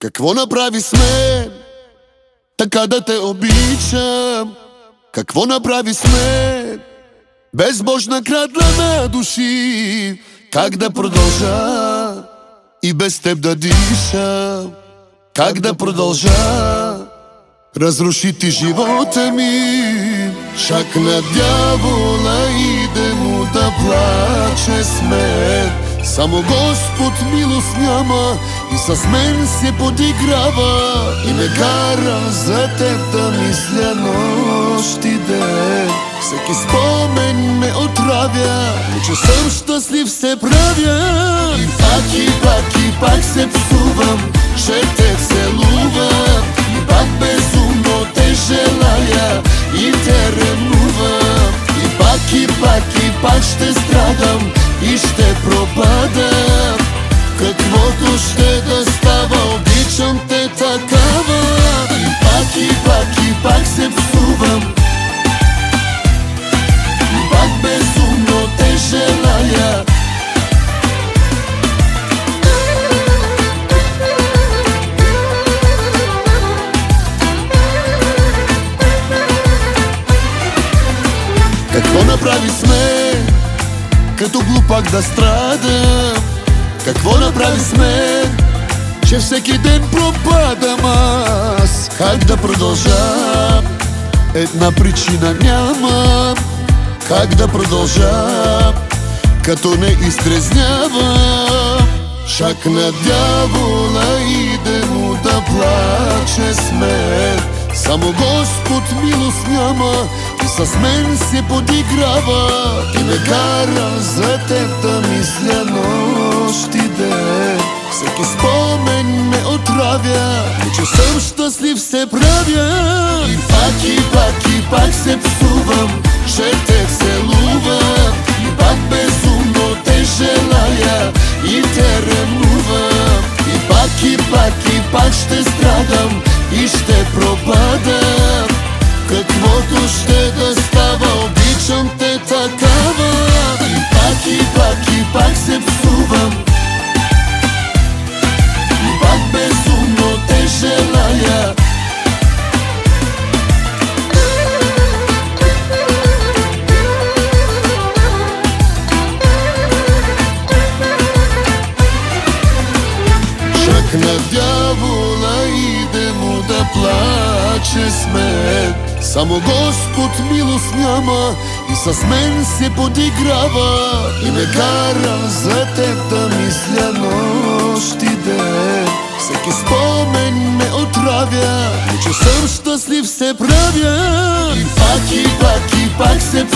Какво направи с мен, така да те обичам? Какво направи с мен, безбожна крадна души? Как да продължа и без теб да дишам? Как да продължа? Разруши ти живота ми. Шак на дявола иде му да плаче с мен. Само Господ милост няма и с мен се подиграва и ме кара за теб да мисля нощ и ден. Всеки спомен ме отравя, че съм щастлив се правя. И пак се псувам, че те целувам и пак безумно те желая и те ревнувам. И пак ще страдам и ще пропадам. Каквото ще да става, обичам те такава. И пак се псувам и пак безумно те желая. Какво направи с мен, като глупак да страдам? Какво направи с мен, че всеки ден пропадам аз? Как да продължа? Една причина нямам. Как да продължа, като не изтрезнявам? Шак на дявола иде му да плаче с мен. Само Господ милост няма и с мен се подиграва и ме кара за теб да мисля нощ и ден. Всеки спомен ме отравя, че съм щастлив се правя. И пак се псувам, че те целувам и пак безумно те желая и те ревнувам. И пак ще страдам и ще пропадам. Каквото ще да става, обичам те такава. И пак се псувам и пак безумно те желая. Шак на дявола иде му да плаче с мен. Само Господ милост няма и с мен се подиграва и ме кара за теб да мисля нощ и ден. Всеки спомен ме отравя, че съм щастлив се правя. И пак се